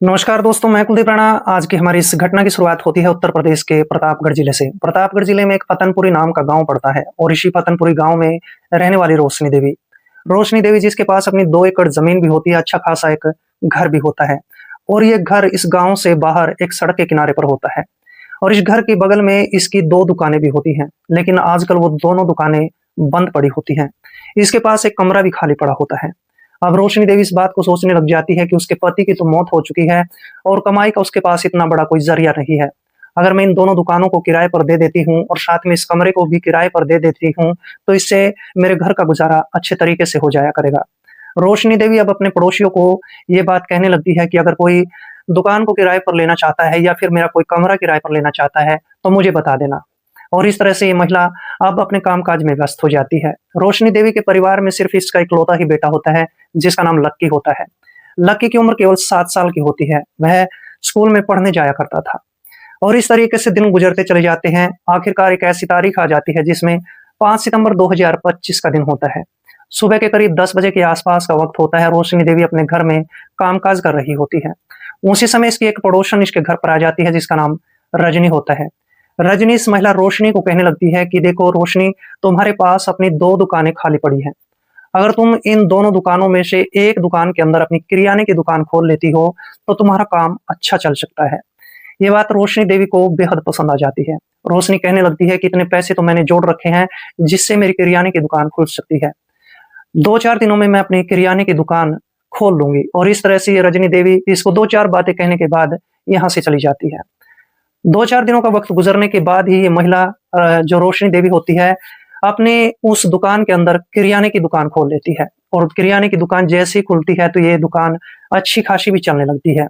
नमस्कार दोस्तों, मैं कुलदीप राणा। आज की हमारी इस घटना की शुरुआत होती है उत्तर प्रदेश के प्रतापगढ़ जिले से। प्रतापगढ़ जिले में एक पतनपुरी नाम का गांव पड़ता है और इसी पतनपुरी गांव में रहने वाली रोशनी देवी जिसके पास अपनी 2 एकड़ जमीन भी होती है, अच्छा खासा एक घर भी होता है। और ये घर इस गांव से बाहर एक सड़क के किनारे पर होता है और इस घर के बगल में इसकी 2 दुकानें भी होती हैं, लेकिन आजकल वो दोनों दुकानें बंद पड़ी होती हैं। इसके पास एक कमरा भी खाली पड़ा होता है। अब रोशनी देवी इस बात को सोचने लग जाती है कि उसके पति की तो मौत हो चुकी है और कमाई का उसके पास इतना बड़ा कोई ज़रिया नहीं है। अगर मैं इन दोनों दुकानों को किराए पर दे देती हूँ और साथ में इस कमरे को भी किराए पर दे देती हूँ, तो इससे मेरे घर का गुज़ारा अच्छे तरीके से हो जाया करेगा। रोशनी देवी अब अपने पड़ोसियों को ये बात कहने लगती है कि अगर कोई दुकान को किराए पर लेना चाहता है या फिर मेरा कोई कमरा किराए पर लेना चाहता है, तो मुझे बता देना। और इस तरह से ये महिला अब अपने कामकाज में व्यस्त हो जाती है। रोशनी देवी के परिवार में सिर्फ इसका इकलौता ही बेटा होता है, जिसका नाम लक्की होता है। लक्की की उम्र केवल 7 साल की होती है। वह स्कूल में पढ़ने जाया करता था और इस तरीके से दिन गुजरते चले जाते हैं। आखिरकार एक ऐसी तारीख आ जाती है जिसमें 5 सितंबर 2025 का दिन होता है। सुबह के करीब 10 बजे के आसपास का वक्त होता है। रोशनी देवी अपने घर में कामकाज कर रही होती है। उसी समय इसकी एक पड़ोसन इसके घर पर आ जाती है, जिसका नाम रजनी होता है। रजनी इस महिला रोशनी को कहने लगती है कि देखो रोशनी, तुम्हारे पास अपनी 2 दुकानें खाली पड़ी हैं। अगर तुम इन दोनों दुकानों में से एक दुकान के अंदर अपनी किराने की दुकान खोल लेती हो, तो तुम्हारा काम अच्छा चल सकता है। ये बात रोशनी देवी को बेहद पसंद आ जाती है। रोशनी कहने लगती है कि इतने पैसे तो मैंने जोड़ रखे हैं, जिससे मेरी किराने की दुकान खुल सकती है। 2-4 दिनों में मैं अपनी किराने की दुकान खोल लूँगी। और इस तरह से ये रजनी देवी इसको 2-4 बातें कहने के बाद यहाँ से चली जाती है। 2-4 दिनों का वक़्त गुज़रने के बाद ही ये महिला जो रोशनी देवी होती है, अपने उस दुकान के अंदर किराने की दुकान खोल लेती है। और किराने की दुकान जैसे ही खुलती है, तो ये दुकान अच्छी-खासी भी चलने लगती है।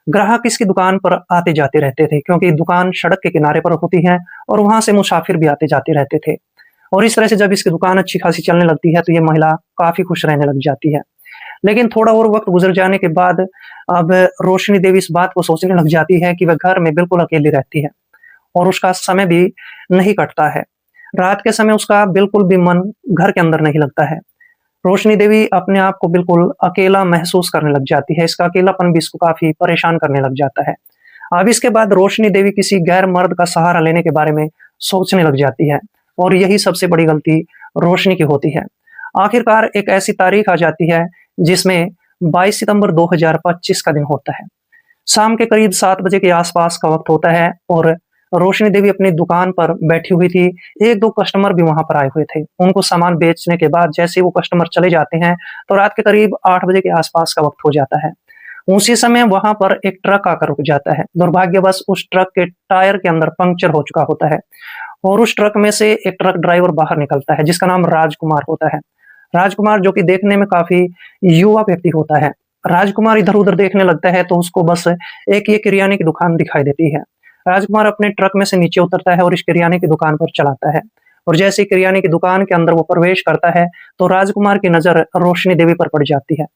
ग्राहक इसकी दुकान पर आते-जाते रहते थे, क्योंकि दुकान सड़क के किनारे पर होती है और वहाँ से मुसाफिर भी आते-जाते रहते थे। और इस तरह से जब इसकी दुकान अच्छी-खासी चलने लगती है, तो ये महिला काफ़ी खुश रहने लग जाती है। लेकिन थोड़ा और वक़्त गुज़र जाने के बाद अब रोशनी देवी इस बात को सोचने लग जाती है कि वह घर में बिल्कुल अकेली रहती है और उसका समय भी नहीं कटता है। रात के समय उसका बिल्कुल भी मन घर के अंदर नहीं लगता है। रोशनी देवी अपने आप को बिल्कुल अकेला महसूस करने लग जाती है। इसका अकेलापन भी इसको काफ़ी परेशान करने लग जाता है। अब इसके बाद रोशनी देवी किसी गैर मर्द का सहारा लेने के बारे में सोचने लग जाती है और यही सबसे बड़ी गलती रोशनी की होती है। आखिरकार एक ऐसी तारीख आ जाती है जिसमें 22 सितंबर 2025 का दिन होता है। शाम के करीब 7 बजे के आसपास का वक़्त होता है और रोशनी देवी अपनी दुकान पर बैठी हुई थी। 1-2 कस्टमर भी वहाँ पर आए हुए थे। उनको सामान बेचने के बाद जैसे ही वो कस्टमर चले जाते हैं, तो रात के करीब 8 बजे के आसपास का वक़्त हो जाता है। उसी समय वहाँ पर एक ट्रक आकर रुक जाता है। दुर्भाग्यवश उस ट्रक के टायर के अंदर पंक्चर हो चुका होता है और उस ट्रक में से एक ट्रक ड्राइवर बाहर निकलता है, जिसका नाम राजकुमार होता है। राजकुमार जो कि देखने में काफ़ी युवा व्यक्ति होता है। राजकुमार इधर-उधर देखने लगता है, तो उसको बस एक ये किराने की दुकान दिखाई देती है। राजकुमार अपने ट्रक में से नीचे उतरता है और इस किराने की दुकान पर चलाता है। और जैसे ही किराने की दुकान के अंदर वो प्रवेश करता है, तो राजकुमार की नज़र रोशनी देवी पर पड़ जाती है।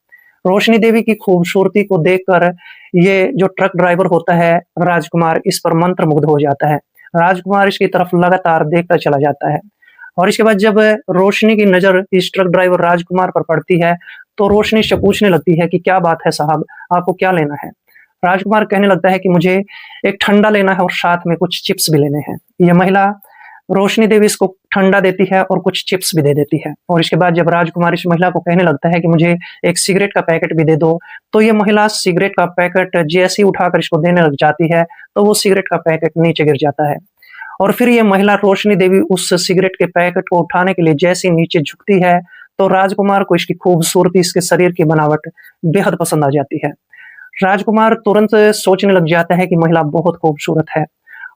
रोशनी देवी की खूबसूरती को देखकर ये जो ट्रक ड्राइवर होता है, राजकुमार, इस पर मंत्रमुग्ध हो जाता है। राजकुमार इसकी तरफ लगातार देखता चला जाता है और इसके बाद जब रोशनी की नज़र इस ट्रक ड्राइवर राजकुमार पर पड़ती है, तो रोशनी से पूछने लगती है कि क्या बात है साहब, आपको क्या लेना है? राजकुमार कहने लगता है कि मुझे एक ठंडा लेना है और साथ में कुछ चिप्स भी लेने हैं। ये महिला रोशनी देवी इसको ठंडा देती है और कुछ चिप्स भी दे देती है और इसके बाद जब राजकुमार इस महिला को कहने लगता है कि मुझे एक सिगरेट का पैकेट भी दे दो, तो ये महिला सिगरेट का पैकेट जैसे ही उठाकर इसको देने लग जाती है, तो वो सिगरेट का पैकेट नीचे गिर जाता है। और फिर ये महिला रोशनी देवी उस सिगरेट के पैकेट को उठाने के लिए जैसे ही नीचे झुकती है, तो राजकुमार को इसकी खूबसूरती, इसके शरीर की बनावट बेहद पसंद आ जाती है। राजकुमार तुरंत सोचने लग जाता है कि महिला बहुत खूबसूरत है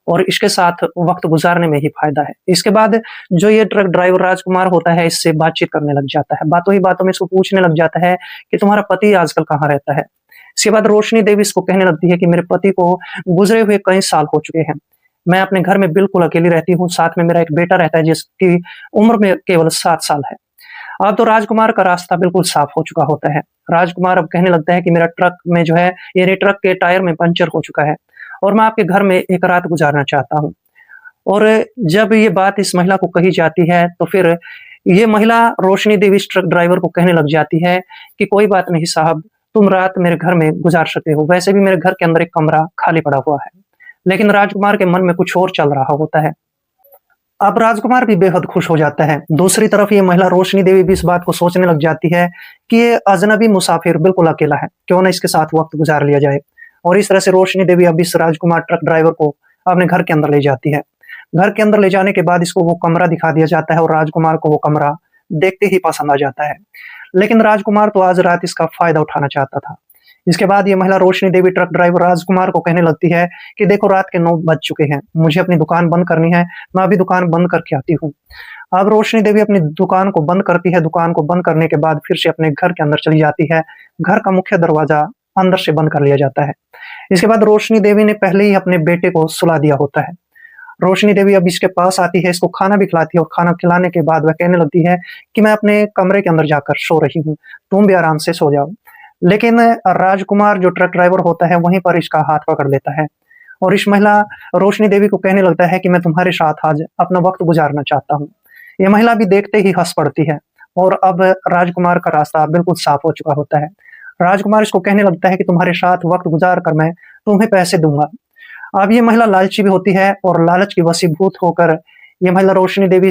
और इसके साथ वक़्त गुज़ारने में ही फ़ायदा है। इसके बाद जो ये ट्रक ड्राइवर राजकुमार होता है, इससे बातचीत करने लग जाता है। बातों ही बातों में इसको पूछने लग जाता है कि तुम्हारा पति आजकल कहाँ रहता है? इसके बाद रोशनी देवी इसको कहने लगती है कि मेरे पति को गुज़रे हुए कई साल हो चुके हैं। मैं अपने घर में बिल्कुल अकेली रहती हूँ, साथ में मेरा एक बेटा रहता है जिसकी उम्र में केवल 7 साल है। अब तो राजकुमार का रास्ता बिल्कुल साफ हो चुका होता है। राजकुमार अब कहने लगता है कि मेरा ट्रक में जो है, यानी ट्रक के टायर में पंचर हो चुका है और मैं आपके घर में एक रात गुज़ारना चाहता हूँ। और जब ये बात इस महिला को कही जाती है, तो फिर ये महिला रोशनी देवी इस ट्रक ड्राइवर को कहने लग जाती है कि कोई बात नहीं साहब, तुम रात मेरे घर में गुजार सकते हो, वैसे भी मेरे घर के अंदर एक कमरा खाली पड़ा हुआ है। लेकिन राजकुमार के मन में कुछ और चल रहा होता है। अब राजकुमार भी बेहद खुश हो जाता है। दूसरी तरफ ये महिला रोशनी देवी भी इस बात को सोचने लग जाती है कि ये अजनबी मुसाफिर बिल्कुल अकेला है, क्यों ना इसके साथ वक़्त गुज़ार लिया जाए। और इस तरह से रोशनी देवी अब इस राजकुमार ट्रक ड्राइवर को अपने घर के अंदर ले जाती है। घर के अंदर ले जाने के बाद इसको वो कमरा दिखा दिया जाता है और राजकुमार को वो कमरा देखते ही पसंद आ जाता है। लेकिन राजकुमार तो आज रात इसका फ़ायदा उठाना चाहता था। इसके बाद ये महिला रोशनी देवी ट्रक ड्राइवर राजकुमार को कहने लगती है कि देखो रात के 9 बज चुके हैं, मुझे अपनी दुकान बंद करनी है, मैं अभी दुकान बंद करके आती हूँ। अब रोशनी देवी अपनी दुकान को बंद करती है, दुकान को बंद करने के बाद फिर से अपने घर के अंदर चली जाती है। घर का मुख्य दरवाज़ा अंदर से बंद कर लिया जाता है। इसके बाद रोशनी देवी ने पहले ही अपने बेटे को सुला दिया होता है। रोशनी देवी अब इसके पास आती है, इसको खाना भी खिलाती है और खाना खिलाने के बाद वह कहने लगती है कि मैं अपने कमरे के अंदर जाकर सो रही हूँ, तुम भी आराम से सो जाओ। लेकिन राजकुमार जो ट्रक ड्राइवर होता है वहीं पर इसका हाथ पकड़ लेता है और इस महिला रोशनी देवी को कहने लगता है कि मैं तुम्हारे साथ आज अपना वक्त गुजारना चाहता हूँ। ये महिला भी देखते ही हंस पड़ती है और अब राजकुमार का रास्ता बिल्कुल साफ हो चुका होता है। राजकुमार इसको कहने लगता है कि तुम्हारे साथ वक्त गुजार कर मैं तुम्हें पैसे दूंगा। अब ये महिला लालची भी होती है और लालच की वशीभूत होकर ये महिला रोशनी देवी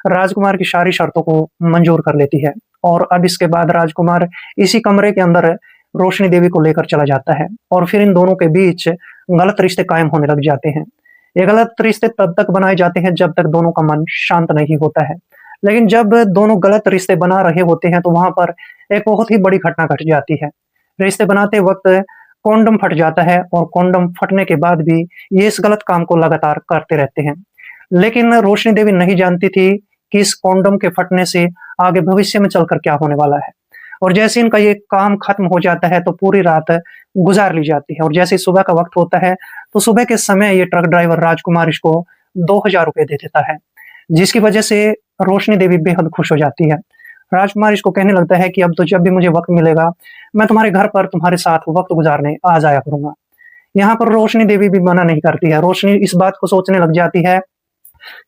राजकुमार की सारी शर्तों को मंजूर कर लेती है और अब इसके बाद राजकुमार इसी कमरे के अंदर रोशनी देवी को लेकर चला जाता है और फिर इन दोनों के बीच गलत रिश्ते कायम होने लग जाते हैं। ये गलत रिश्ते तब तक बनाए जाते हैं जब तक दोनों का मन शांत नहीं होता है। लेकिन जब दोनों गलत रिश्ते बना रहे होते हैं तो वहां पर एक बहुत ही बड़ी घटना घट जाती है। रिश्ते बनाते वक्त कॉन्डम फट जाता है और कॉन्डम फटने के बाद भी ये इस गलत काम को लगातार करते रहते हैं। लेकिन रोशनी देवी नहीं जानती थी कि इस कॉन्डम के फटने से आगे भविष्य में चलकर क्या होने वाला है। और जैसे इनका ये काम खत्म हो जाता है तो पूरी रात गुजार ली जाती है और जैसे ही सुबह का वक्त होता है तो सुबह के समय ये ट्रक ड्राइवर राजकुमार इसको 2000 रुपए दे देता है, जिसकी वजह से रोशनी देवी बेहद खुश हो जाती है। राजकुमार इसको कहने लगता है कि अब तो जब भी मुझे वक्त मिलेगा मैं तुम्हारे घर पर तुम्हारे साथ वक्त गुजारने आ जाया करूंगा। यहाँ पर रोशनी देवी भी मना नहीं करती है। रोशनी इस बात को सोचने लग जाती है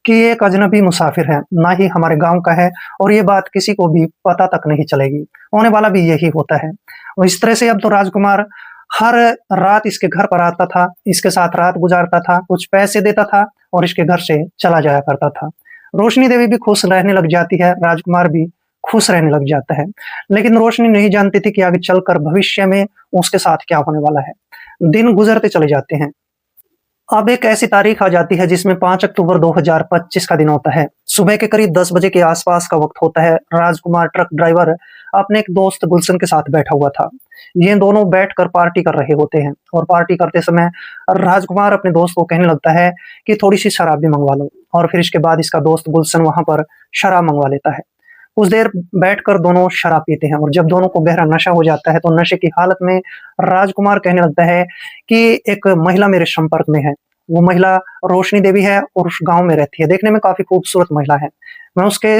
कि ये एक अजनबी मुसाफिर है, ना ही हमारे गांव का है और ये बात किसी को भी पता तक नहीं चलेगी। होने वाला भी यही होता है। और इस तरह से अब तो राजकुमार हर रात इसके घर पर आता था, इसके साथ रात गुजारता था, कुछ पैसे देता था और इसके घर से चला जाया करता था। रोशनी देवी भी खुश रहने लग जाती है, राजकुमार भी खुश रहने लग जाता है। लेकिन रोशनी नहीं जानती थी कि आगे चलकर भविष्य में उसके साथ क्या होने वाला है। दिन गुजरते चले जाते हैं। अब एक ऐसी तारीख आ जाती है जिसमें 5 अक्टूबर 2025 का दिन होता है। सुबह के करीब 10 बजे के आसपास का वक्त होता है। राजकुमार ट्रक ड्राइवर अपने एक दोस्त गुलशन के साथ बैठा हुआ था। ये दोनों बैठकर पार्टी कर रहे होते हैं और पार्टी करते समय राजकुमार अपने दोस्त को कहने लगता है कि थोड़ी सी शराब भी मंगवा लो और फिर इसके बाद इसका दोस्त गुलशन वहां पर शराब मंगवा लेता है। कुछ देर बैठकर दोनों शराब पीते हैं और जब दोनों को गहरा नशा हो जाता है तो नशे की हालत में राजकुमार कहने लगता है कि एक महिला मेरे संपर्क में है। वो महिला रोशनी देवी है और उस गांव में रहती है। देखने में काफी खूबसूरत महिला है। मैं उसके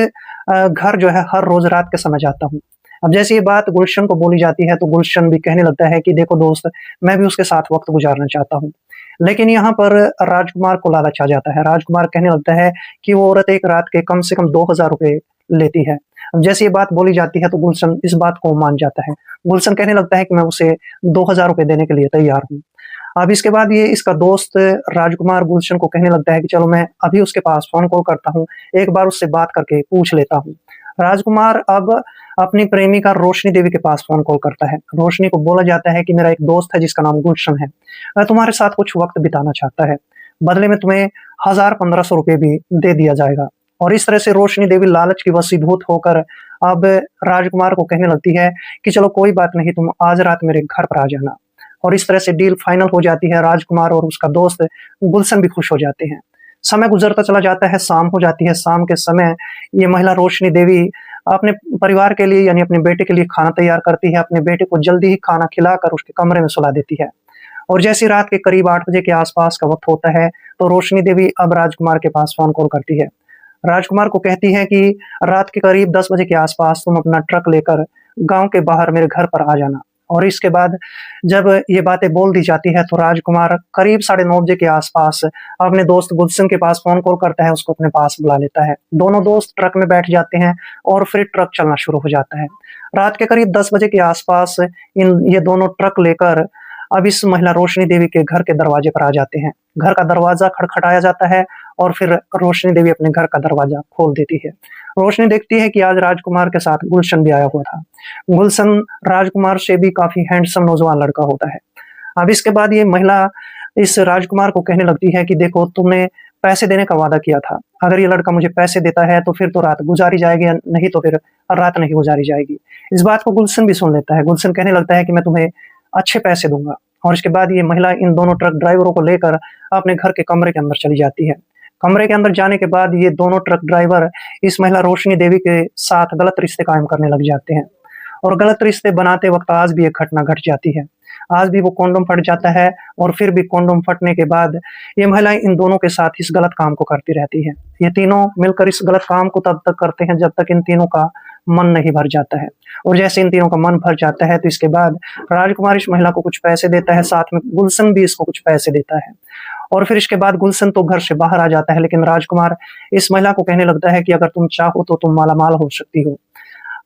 घर जो है हर रोज रात के समय जाता हूँ। अब जैसे ये बात गुलशन को बोली जाती है तो गुलशन भी कहने लगता है कि देखो दोस्त, मैं भी उसके साथ वक्त गुजारना चाहता हूँ। लेकिन यहाँ पर राजकुमार को लालच आ जाता है। राजकुमार कहने लगता है कि वो औरत एक रात के कम से कम 2000 रुपए लेती है। अब जैसे ये बात बोली जाती है तो गुलशन इस बात को मान जाता है। गुलशन कहने लगता है कि मैं उसे 2000 रुपए देने के लिए तैयार हूँ। अब इसके बाद ये इसका दोस्त राजकुमार गुलशन को कहने लगता है कि चलो मैं अभी उसके पास फोन कॉल करता हूँ, एक बार उससे बात करके पूछ लेता हूँ। राजकुमार अब अपनी प्रेमिका रोशनी देवी के पास फोन कॉल करता है। रोशनी को बोला जाता है कि मेरा एक दोस्त है जिसका नाम गुलशन है, वह तुम्हारे साथ कुछ वक्त बिताना चाहता है, बदले में तुम्हें 1000-1500 रुपए भी दे दिया जाएगा। और इस तरह से रोशनी देवी लालच की वशीभूत होकर अब राजकुमार को कहने लगती है कि चलो कोई बात नहीं, तुम आज रात मेरे घर पर आ जाना। और इस तरह से डील फाइनल हो जाती है। राजकुमार और उसका दोस्त गुलशन भी खुश हो जाते हैं। समय गुजरता चला जाता है, शाम हो जाती है। शाम के समय ये महिला रोशनी देवी अपने परिवार के लिए यानी अपने बेटे के लिए खाना तैयार करती है। अपने बेटे को जल्दी ही खाना खिलाकर उसके कमरे में सुला देती है। और जैसे रात के करीब 8 बजे के आसपास का वक्त होता है तो रोशनी देवी अब राजकुमार के पास फोन कॉल करती है। राजकुमार को कहती है कि रात के करीब 10 बजे के आसपास तुम अपना ट्रक लेकर गांव के बाहर मेरे घर पर आ जाना और इसके बाद जब ये बातें बोल दी जाती है तो राजकुमार करीब 9:30 बजे के आसपास अपने दोस्त गुलशन के पास फ़ोन कॉल करता है, उसको अपने पास बुला लेता है। दोनों दोस्त ट्रक में बैठ जाते हैं और फिर ट्रक चलना शुरू हो जाता है। रात के करीब 10 बजे के आसपास ये दोनों ट्रक लेकर अब इस महिला रोशनी देवी के घर के दरवाजे पर आ जाते हैं। घर का दरवाज़ा खटखटाया जाता है और फिर रोशनी देवी अपने घर का दरवाज़ा खोल देती है। रोशनी देखती है कि आज राजकुमार के साथ गुलशन भी आया हुआ था। गुलशन राजकुमार से भी काफ़ी हैंडसम नौजवान लड़का होता है। अब इसके बाद ये महिला इस राजकुमार को कहने लगती है कि देखो, तुमने पैसे देने का वादा किया था। अगर ये लड़का मुझे पैसे देता है तो फिर तो रात गुज़ारी जाएगी, नहीं तो फिर रात नहीं गुज़ारी जाएगी। इस बात को गुलशन भी सुन लेता है। गुलशन कहने लगता है कि मैं तुम्हें अच्छे पैसे दूँगा। और इसके बाद ये महिला इन दोनों ट्रक ड्राइवरों को लेकर अपने घर के कमरे के अंदर चली जाती है। कमरे के अंदर जाने के बाद ये दोनों ट्रक ड्राइवर इस महिला रोशनी देवी के साथ गलत रिश्ते कायम करने लग जाते हैं। और गलत रिश्ते बनाते वक़्त आज भी एक घटना घट जाती है। आज भी वो कॉन्डोम फट जाता है और फिर भी कॉन्डोम फटने के बाद ये महिलाएँ इन दोनों के साथ इस गलत काम को करती रहती है। ये तीनों मिलकर इस गलत काम को तब तक करते हैं जब तक इन तीनों का मन नहीं भर जाता है। और जैसे इन तीनों का मन भर जाता है तो इसके बाद राजकुमार इस महिला को कुछ पैसे देता है, साथ में गुलशन भी इसको कुछ पैसे देता है। और फिर इसके बाद गुलशन तो घर से बाहर आ जाता है, लेकिन राजकुमार इस महिला को कहने लगता है कि अगर तुम चाहो तो तुम मालामाल हो सकती हो।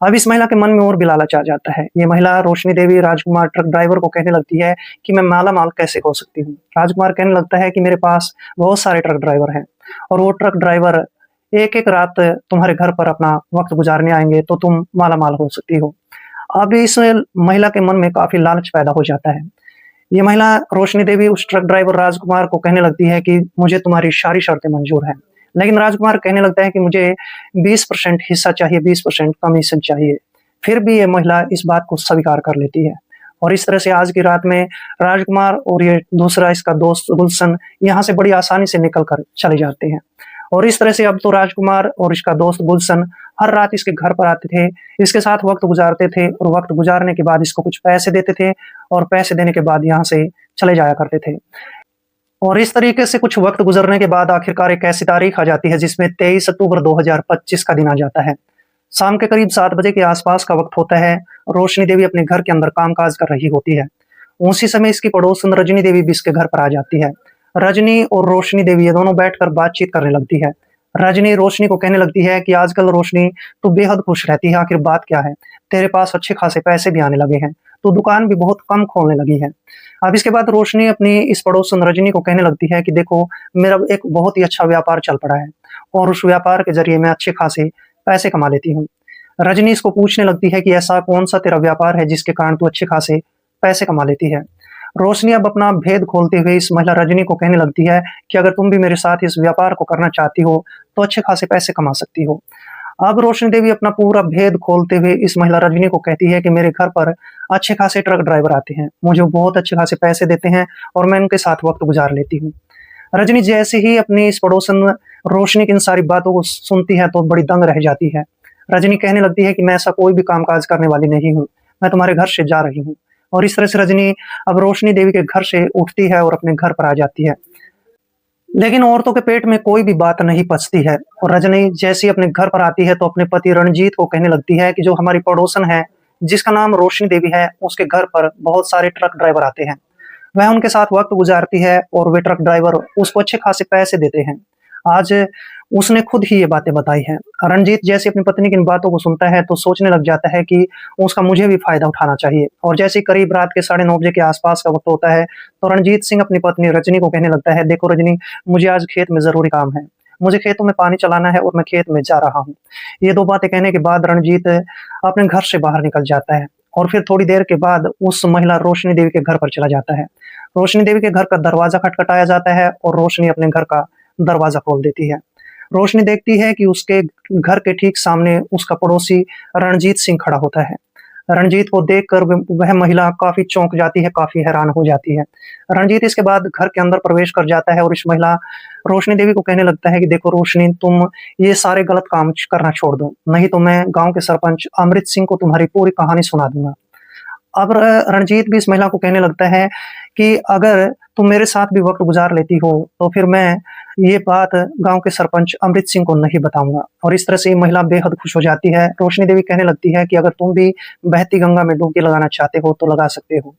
अब इस महिला के मन में और भी लालच आ जाता है। ये महिला रोशनी देवी राजकुमार ट्रक ड्राइवर को कहने लगती है कि मैं मालामाल कैसे हो सकती हूँ। राजकुमार कहने लगता है कि मेरे पास बहुत सारे ट्रक ड्राइवर हैं और वो ट्रक ड्राइवर एक-एक रात तुम्हारे घर पर अपना वक़्त गुज़ारने आएँगे तो तुम मालामाल हो सकती हो। अब इस महिला के मन में काफ़ी लालच पैदा हो जाता है। ये महिला रोशनी देवी उस ट्रक ड्राइवर राजकुमार को कहने लगती है कि मुझे तुम्हारी सारी शर्तें मंज़ूर हैं। लेकिन राजकुमार कहने लगता है कि मुझे 20% हिस्सा चाहिए, 20% कमीशन चाहिए। फिर भी ये महिला इस बात को स्वीकार कर लेती है। और इस तरह से आज की रात में राजकुमार और ये दूसरा इसका दोस्त गुलशन यहाँ से बड़ी आसानी से निकल कर चले जाते हैं। और इस तरह से अब तो राजकुमार और इसका दोस्त गुलशन हर रात इसके घर पर आते थे, इसके साथ वक़्त गुज़ारते थे और वक़्त गुज़ारने के बाद इसको कुछ पैसे देते थे और पैसे देने के बाद यहाँ से चले जाया करते थे। और इस तरीके से कुछ वक़्त गुज़रने के बाद आखिरकार एक ऐसी तारीख आ जाती है जिसमें 23 अक्टूबर 2025 का दिन आ जाता है। शाम के करीब 7 बजे के आस-पास का वक़्त होता है। रोशनी देवी अपने घर के अंदर काम-काज कर रही होती है। उसी समय इसकी पड़ोसन रजनी देवी भी इसके घर पर आ जाती है। रजनी और रोशनी देवी ये दोनों बैठकर बातचीत करने लगती है। रजनी रोशनी को कहने लगती है कि आजकल रोशनी तू बेहद खुश रहती है, आखिर बात क्या है? तेरे पास अच्छे खासे पैसे भी आने लगे हैं, तू दुकान भी बहुत कम खोलने लगी है। अब इसके बाद रोशनी अपनी इस पड़ोसन रजनी को कहने लगती है कि देखो, मेरा एक बहुत ही अच्छा व्यापार चल पड़ा है और उस व्यापार के ज़रिए मैं अच्छे खासे पैसे कमा लेती हूँ। रजनी इसको पूछने लगती है कि ऐसा कौन-सा तेरा व्यापार है जिसके कारण तू अच्छे खासे पैसे कमा लेती है? रोशनी अब अपना भेद खोलते हुए इस महिला रजनी को कहने लगती है कि अगर तुम भी मेरे साथ इस व्यापार को करना चाहती हो, तो अच्छे खासे पैसे कमा सकती हो। अब रोशनी देवी अपना पूरा भेद खोलते हुए इस महिला रजनी को कहती है कि मेरे घर पर अच्छे खासे ट्रक ड्राइवर आते हैं, मुझे बहुत अच्छे खासे पैसे देते हैं और मैं उनके साथ वक़्त गुज़ार लेती हूँ। रजनी जैसे ही अपनी इस पड़ोसन रोशनी की इन सारी बातों को सुनती है तो बड़ी दंग रह जाती है। रजनी कहने लगती है कि मैं ऐसा कोई भी काम-काज करने वाली नहीं हूँ, मैं तुम्हारे घर से जा रही हूँ। और इस तरह से रजनी अब रोशनी देवी के घर से उठती है और अपने घर पर आ जाती है। लेकिन औरतों के पेट में कोई भी बात नहीं पचती है और रजनी जैसे ही अपने घर पर आती है तो अपने पति रणजीत को कहने लगती है कि जो हमारी पड़ोसन है, जिसका नाम रोशनी देवी है, उसके घर पर बहुत सारे ट्रक ड्राइवर आते हैं। वह उनके साथ वक़्त गुज़ारती है और वे ट्रक ड्राइवर उसको अच्छे खासे पैसे देते हैं। आज उसने खुद ही ये बातें बताई हैं। रणजीत जैसे अपनी पत्नी की इन बातों को सुनता है तो सोचने लग जाता है कि उसका मुझे भी फ़ायदा उठाना चाहिए और जैसे ही करीब रात के 9:30 बजे के आस-पास का वक़्त होता है, तो रणजीत सिंह अपनी पत्नी रजनी को कहने लगता है, देखो रजनी, मुझे आज खेत में ज़रूरी काम है। मुझे खेतों में पानी चलाना है और मैं खेत में जा रहा हूँ। ये 2 बातें कहने के बाद रणजीत अपने घर से बाहर निकल जाता है और फिर थोड़ी देर के बाद उस महिला रोशनी देवी के घर पर चला जाता है। रोशनी देवी के घर का दरवाज़ा खटखटाया जाता है और रोशनी अपने घर का दरवाज़ा खोल देती है। रोशनी देखती है कि उसके घर के ठीक सामने उसका पड़ोसी रणजीत सिंह खड़ा होता है। रणजीत को देखकर वह महिला काफ़ी चौंक जाती है, काफ़ी हैरान हो जाती है। रणजीत इसके बाद घर के अंदर प्रवेश कर जाता है और इस महिला रोशनी देवी को कहने लगता है कि देखो रोशनी, तुम ये सारे गलत काम करना छोड़ दो, नहीं तो मैं गाँव के सरपंच अमृत सिंह को तुम्हारी पूरी कहानी सुना दूँगा। अब रणजीत भी इस महिला को कहने लगता है कि अगर तुम मेरे साथ भी वक़्त गुज़ार लेती हो, तो फिर मैं ये बात गाँव के सरपंच अमृत सिंह को नहीं बताऊँगा। और इस तरह से ये महिला बेहद खुश हो जाती है। रोशनी देवी कहने लगती है कि अगर तुम भी बहती गंगा में डुबकी लगाना चाहते हो, तो लगा सकते हो।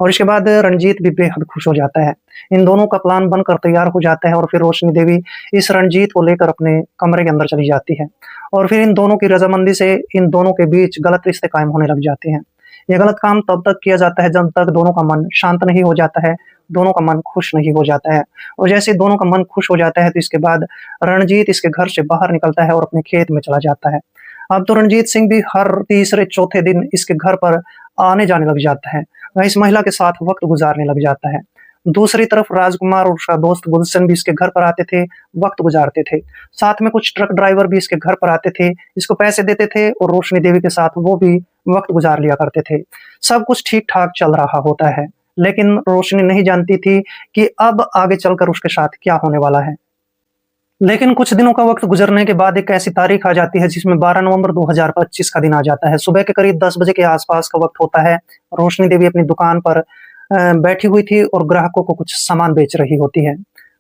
और इसके बाद रंजीत भी बेहद खुश हो जाता है। इन दोनों का प्लान बनकर तैयार हो जाता है और फिर रोशनी देवी इस रंजीत को लेकर अपने कमरे के अंदर चली जाती है। और फिर इन दोनों की रज़ामंदी से इन दोनों के बीच गलत रिश्ते कायम होने लग जाते हैं। ये गलत काम तब तक किया जाता है जब तक दोनों का मन शांत नहीं हो जाता है, दोनों का मन खुश नहीं हो जाता है। और जैसे दोनों का मन खुश हो जाता है तो इसके बाद रणजीत इसके घर से बाहर निकलता है और अपने खेत में चला जाता है। अब तो रणजीत सिंह भी हर तीसरे-चौथे दिन इसके घर पर आने-जाने लग जाता है। वह इस महिला के साथ वक़्त गुज़ारने लग जाता है। दूसरी तरफ राजकुमार और उसका दोस्त गुलशन भी इसके घर पर आते थे, वक़्त गुज़ारते थे। साथ में कुछ ट्रक ड्राइवर भी इसके घर पर आते थे, इसको पैसे देते थे और रोशनी देवी के साथ वो भी वक़्त गुज़ार लिया करते थे। सब कुछ ठीक-ठाक चल रहा होता है, लेकिन रोशनी नहीं जानती थी कि अब आगे चलकर उसके साथ क्या होने वाला है। लेकिन कुछ दिनों का वक़्त गुज़रने के बाद एक ऐसी तारीख़ आ जाती है जिसमें 12 नवंबर 2025 का दिन आ जाता है। सुबह के करीब 10 बजे के आस-पास का वक़्त होता है। रोशनी देवी अपनी दुकान पर बैठी हुई थी और ग्राहकों को कुछ सामान बेच रही होती है।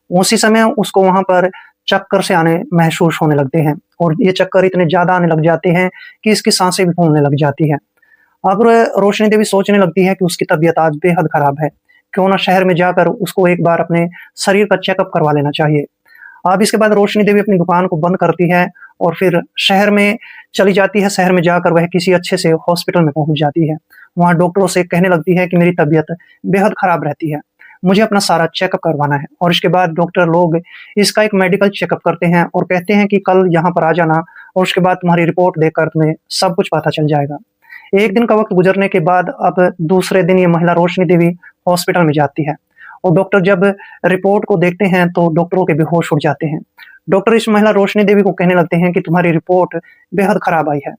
उसी समय उसको वहाँ पर चक्कर से आने महसूस होने लगते हैं और ये चक्कर इतने ज़्यादा आने लग जाते हैं कि इसकी साँसें भी फूलने लग जाती हैं। अब रोशनी देवी सोचने लगती है कि उसकी तबीयत आज बेहद ख़राब है। क्यों ना शहर में जाकर उसको एक बार अपने शरीर का चेकअप करवा लेना चाहिए। अब इसके बाद रोशनी देवी अपनी दुकान को बंद करती है और फिर शहर में चली जाती है। शहर में जाकर वह किसी अच्छे से हॉस्पिटल में पहुँच जाती है। वहाँ डॉक्टरों से कहने लगती है कि मेरी तबीयत बेहद ख़राब रहती है। मुझे अपना सारा चेकअप करवाना है। और इसके बाद डॉक्टर लोग इसका एक मेडिकल चेकअप करते हैं और कहते हैं कि कल यहाँ पर आ जाना और उसके बाद तुम्हारी रिपोर्ट देखकर तुम्हें सब कुछ पता चल जाएगा। एक दिन का वक़्त गुज़रने के बाद अब दूसरे दिन ये महिला रोशनी देवी हॉस्पिटल में जाती है और डॉक्टर जब रिपोर्ट को देखते हैं तो डॉक्टरों के बेहोश उठ जाते हैं। डॉक्टर इस महिला रोशनी देवी को कहने लगते हैं कि तुम्हारी रिपोर्ट बेहद खराब आई है।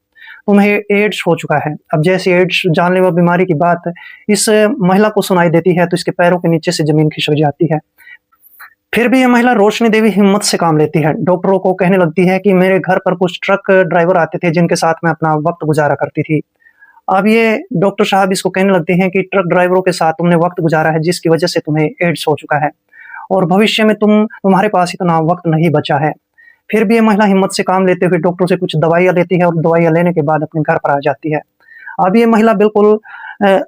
तुम्हें एड्स हो चुका है। अब जैसे एड्स जानलेवा बीमारी की बात इस महिला को सुनाई देती है तो इसके पैरों के नीचे से ज़मीन खिसक जाती है। फिर भी ये महिला रोशनी देवी हिम्मत से काम लेती है। डॉक्टरों को कहने लगती है कि मेरे घर पर कुछ ट्रक ड्राइवर आते थे जिनके साथ मैं अपना वक़्त गुज़ारा करती थी। अब ये डॉक्टर साहब इसको कहने लगते हैं कि ट्रक ड्राइवरों के साथ तुमने वक़्त गुज़ारा है जिसकी वज़ह से तुम्हें एड्स हो चुका है और भविष्य में तुम्हारे पास इतना वक़्त नहीं बचा है। फिर भी ये महिला हिम्मत से काम लेते हुए डॉक्टरों से कुछ दवाइयाँ लेती है और दवाइयाँ लेने के बाद अपने घर पर आ जाती है। अब ये महिला बिल्कुल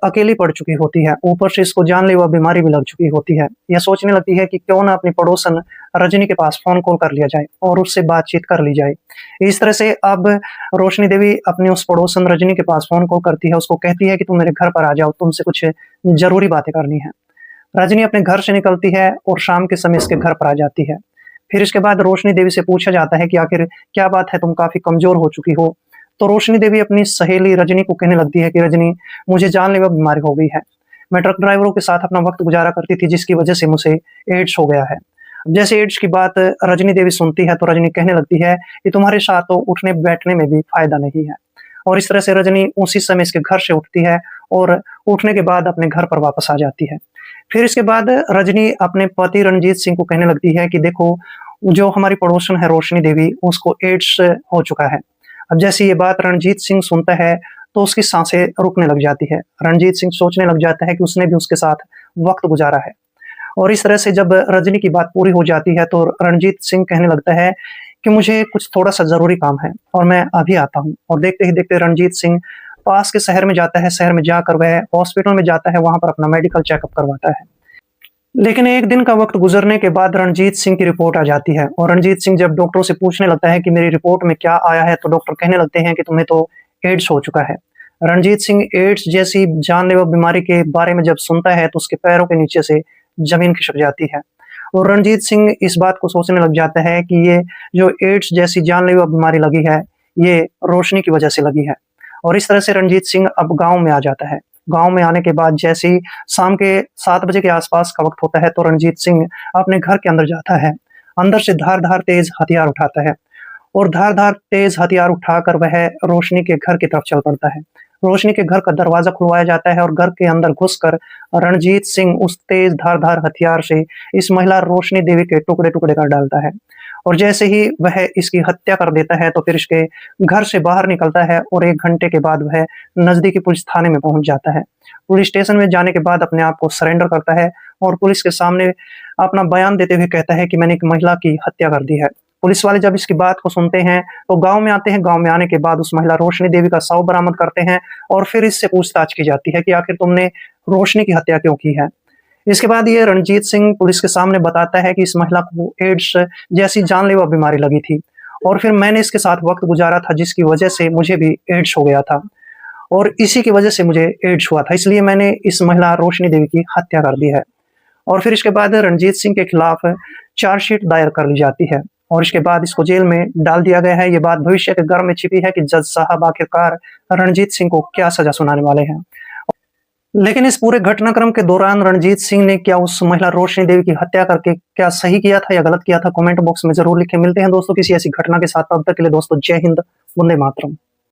अकेली पड़ चुकी होती है, ऊपर से इसको जानलेवा बीमारी भी लग चुकी होती है। यह सोचने लगती है कि क्यों ना अपनी पड़ोसन रजनी के पास फ़ोन कॉल कर लिया जाए और उससे बातचीत कर ली जाए। इस तरह से अब रोशनी देवी अपनी उस पड़ोसन रजनी के पास फ़ोन कॉल करती है, उसको कहती है कि तुम मेरे घर पर आ जाओ, तुमसे कुछ ज़रूरी बातें करनी है। रजनी अपने घर से निकलती है और शाम के समय इसके घर पर आ जाती है। फिर इसके बाद रोशनी देवी से पूछा जाता है कि आखिर क्या बात है, तुम काफ़ी कमज़ोर हो चुकी हो। तो रोशनी देवी अपनी सहेली रजनी को कहने लगती है कि रजनी, मुझे जानलेवा बीमारी हो गई है। मैं ट्रक ड्राइवरों के साथ अपना वक़्त गुज़ारा करती थी जिसकी वज़ह से मुझे एड्स हो गया है। अब जैसे एड्स की बात रजनी देवी सुनती है तो रजनी कहने लगती है कि तुम्हारे साथ तो उठने-बैठने में भी फ़ायदा नहीं है। और इस तरह से रजनी उसी समय इसके घर से उठती है और उठने के बाद अपने घर पर वापस आ जाती है। फिर इसके बाद रजनी अपने पति रणजीत सिंह को कहने लगती है कि देखो, जो हमारी पड़ोसन है रोशनी देवी, उसको एड्स हो चुका है। अब जैसे ये बात रणजीत सिंह सुनता है तो उसकी साँसें रुकने लग जाती है। रणजीत सिंह सोचने लग जाता है कि उसने भी उसके साथ वक़्त गुज़ारा है। और इस तरह से जब रजनी की बात पूरी हो जाती है तो रणजीत सिंह कहने लगता है कि मुझे कुछ थोड़ा-सा ज़रूरी काम है और मैं अभी आता हूँ। और देखते ही देखते रणजीत सिंह पास के शहर में जाता है। शहर में जाकर वह हॉस्पिटल में जाता है, वहाँ पर अपना मेडिकल चेकअप करवाता है। लेकिन एक दिन का वक़्त गुज़रने के बाद रणजीत सिंह की रिपोर्ट आ जाती है और रणजीत सिंह जब डॉक्टरों से पूछने लगता है कि मेरी रिपोर्ट में क्या आया है, तो डॉक्टर कहने लगते हैं कि तुम्हें तो एड्स हो चुका है। रणजीत सिंह एड्स जैसी जानलेवा बीमारी के बारे में जब सुनता है तो उसके पैरों के नीचे से ज़मीन खिसक जाती है और रणजीत सिंह इस बात को सोचने लग जाता है कि ये जो एड्स जैसी जानलेवा बीमारी लगी है, ये रोशनी की वज़ह से लगी है। और इस तरह से रणजीत सिंह अब गाँव में आ जाता है। गाँव में आने के बाद जैसे ही शाम के 7 बजे के आस-पास का वक़्त होता है तो रणजीत सिंह अपने घर के अंदर जाता है। अंदर से धार-धार तेज़ हथियार उठाता है और धार-धार तेज़ हथियार उठाकर वह रोशनी के घर की तरफ चल पड़ता है। रोशनी के घर का दरवाज़ा खुलवाया जाता है और घर के अंदर घुसकर रणजीत सिंह उस तेज़ धार-धार हथियार से इस महिला रोशनी देवी के टुकड़े-टुकड़े कर डालता है और जैसे ही वह इसकी हत्या कर देता है तो फिर इसके घर से बाहर निकलता है और 1 घंटे के बाद वह नज़दीकी पुलिस थाने में पहुँच जाता है। पुलिस स्टेशन में जाने के बाद अपने आप को सरेंडर करता है और पुलिस के सामने अपना बयान देते हुए कहता है कि मैंने एक महिला की हत्या कर दी है। पुलिस वाले जब इसकी बात को सुनते हैं तो गाँव में आते हैं, गाँव में आने के बाद उस महिला रोशनी देवी का शव बरामद करते हैं और फिर इससे पूछताछ की जाती है कि आखिर तुमने रोशनी की हत्या क्यों की है? इसके बाद ये रणजीत सिंह पुलिस के सामने बताता है कि इस महिला को एड्स जैसी जानलेवा बीमारी लगी थी और फिर मैंने इसके साथ वक्त गुजारा था जिसकी वजह से मुझे भी एड्स हो गया था और इसी की वजह से मुझे एड्स हुआ था, इसलिए मैंने इस महिला रोशनी देवी की हत्या कर दी है। और फिर इसके बाद रणजीत सिंह के खिलाफ चार्जशीट दायर कर ली जाती है और इसके बाद इसको जेल में डाल दिया गया है। ये बात भविष्य के घर में छिपी है कि जज साहब आखिरकार रणजीत सिंह को क्या सजा सुनाने वाले हैं। लेकिन इस पूरे घटनाक्रम के दौरान रणजीत सिंह ने क्या उस महिला रोशनी देवी की हत्या करके क्या सही किया था या गलत किया था, कमेंट बॉक्स में जरूर लिखें। मिलते हैं दोस्तों किसी ऐसी घटना के साथ, तब तक के लिए दोस्तों जय हिंद, वंदे मातरम।